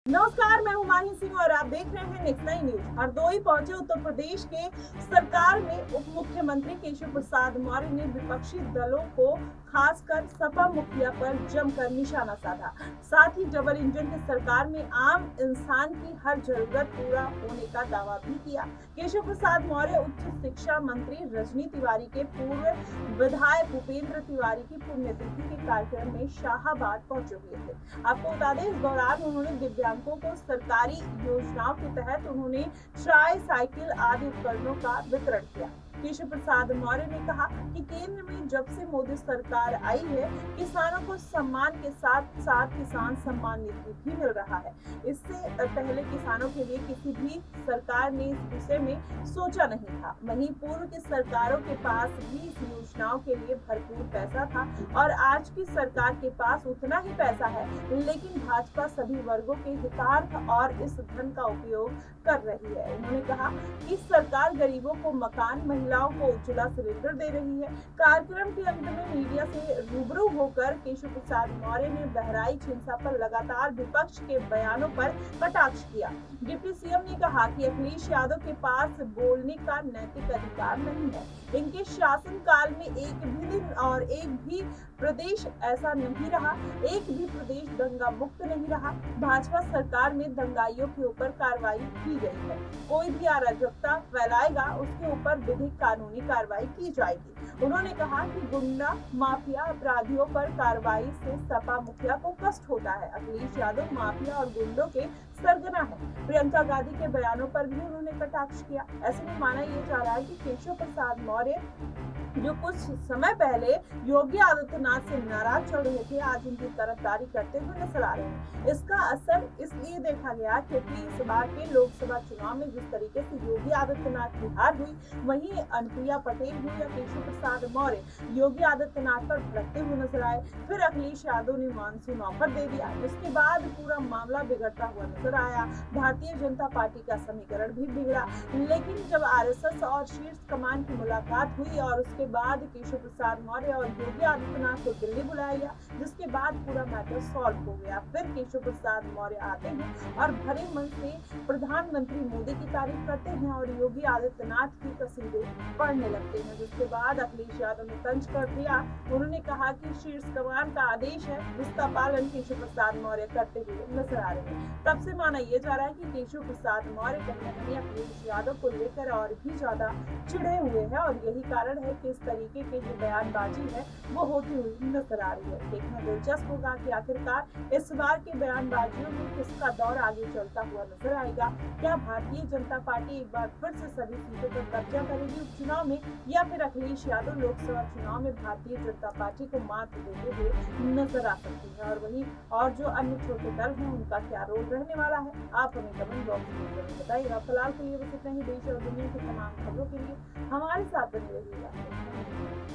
नमस्कार, मैं हुमायूं सिंह और आप देख रहे हैं नेक्स्ट नाइन न्यूज। हरदोई पहुंचे उत्तर प्रदेश के सरकार में उप मुख्यमंत्री केशव प्रसाद मौर्य ने विपक्षी दलों को खासकर सपा मुखिया पर जमकर निशाना साधा। साथ ही डबल इंजन की सरकार में आम इंसान की हर जरूरत पूरा होने का दावा भी किया। केशव प्रसाद मौर्य उच्च शिक्षा मंत्री रजनी तिवारी के पूर्व विधायक भूपेंद्र तिवारी की पुण्यतिथि के कार्यक्रम में शाहाबाद पहुंचे हुए थे। आपको बता दें, इस दौरान उन्होंने दिव्यांगों को सरकारी योजनाओं के तहत उन्होंने ट्राई साइकिल आदि उपकरणों का वितरण किया। केशव प्रसाद मौर्य ने कहा कि केंद्र में जब से मोदी सरकार आई है, किसानों को सम्मान के साथ साथ किसान सम्मान निधि भी मिल रहा है। इससे पहले किसानों के लिए किसी भी सरकार ने इस विषय में सोचा नहीं था। वहीं पूर्व की सरकारों के पास भी इस योजनाओं के लिए भरपूर पैसा था और आज की सरकार के पास उतना ही पैसा है, लेकिन भाजपा सभी वर्गों के हितार्थ और इस धन का उपयोग कर रही है। उन्होंने कहा कि सरकार गरीबों को मकान, महिलाओं को उज्ज्वला सिलेंडर दे रही है। कार्यक्रम के अंत में मीडिया से रूबरू होकर केशव प्रसाद मौर्य ने बहराइच हिंसा पर लगातार विपक्ष के बयानों पर कटाक्ष किया। डिप्टी सीएम ने कहा कि अखिलेश यादव के पास बोलने का नैतिक अधिकार नहीं है। इनके शासन काल में एक भी दिन और एक भी प्रदेश ऐसा नहीं रहा, एक भी प्रदेश दंगा मुक्त नहीं रहा। भाजपा सरकार में दंगाइयों के ऊपर कार्रवाई की गई है। कोई भी अराजकता फैलाएगा, उसके ऊपर विधिक कानूनी कार्रवाई की जाएगी। उन्होंने कहा कि गुंडा माफिया अपराधियों पर कार्रवाई से सपा मुखिया को कष्ट होता है। अखिलेश यादव माफिया और गुंडों के सरगना है। प्रियंका गांधी के बयानों पर भी उन्होंने कटाक्ष किया। ऐसे में माना यह जा रहा है कि केशव प्रसाद मौर्य जो कुछ समय पहले योगी आदित्यनाथ से नाराज चल रहे थे, आज उनकी तरफदारी करते हुए नजर आ रहे हैं। इसका असर इसलिए देखा गया क्योंकि इस बार के लोकसभा चुनाव में जिस तरीके से योगी आदित्यनाथ की हार हुई, वहीं अनुप्रिया पटेल हुई या केशव प्रसाद मौर्य योगी आदित्यनाथ पर भड़कते हुए नजर आए। फिर अखिलेश यादव ने मानसून ऑफर दे दिया, जिसके बाद पूरा मामला बिगड़ता हुआ नजर आया। भारतीय जनता पार्टी का समीकरण भी बिगड़ा, लेकिन जब आरएसएस और शीर्ष कमान की मुलाकात हुई और उसके बाद केशव प्रसाद मौर्य और योगी आदित्यनाथ को दिल्ली बुलाया गया, जिसके बाद पूरा मैटर सॉल्व हो गया। फिर केशव प्रसाद मौर्य आते हैं और भरे मन से प्रधानमंत्री मोदी की तारीफ करते हैं और योगी आदित्यनाथ की तस्वीरें पढ़ने लगते हैं, जिसके बाद अखिलेश यादव ने तंज कर दिया। उन्होंने कहा कि शीर्ष कमान का आदेश है, जिसका पालन केशव प्रसाद मौर्य करते हुए नजर आ रहे हैं। तब से माना यह जा रहा है कि केशव प्रसाद मौर्य कहीं न कहीं अखिलेश यादव को लेकर और भी ज्यादा चिढ़े हुए हैं और यही कारण है कि इस तरीके की जो बयानबाजी है वो होती हुई नजर आ रही है। देखना दिलचस्प होगा कि आखिरकार इस बार के बयानबाजियों में किसका दौर आगे चलता हुआ नजर आएगा। क्या भारतीय जनता पार्टी एक बार फिर से सभी सीटों पर कब्जा करेगी उपचुनाव में, या फिर अखिलेश यादव लोकसभा चुनाव में भारतीय जनता पार्टी को मात देते हुए नजर आ सकती है। और वहीं और जो अन्य छोटे दल हैं, उनका क्या रोल रहने वाला है, आप हमें कमेंट बॉक्स में जरूर बताइएगा। फिलहाल के लिए बस इतना ही। देश और दुनिया की तमाम खबरों के लिए हमारे साथ बने रहिएगा।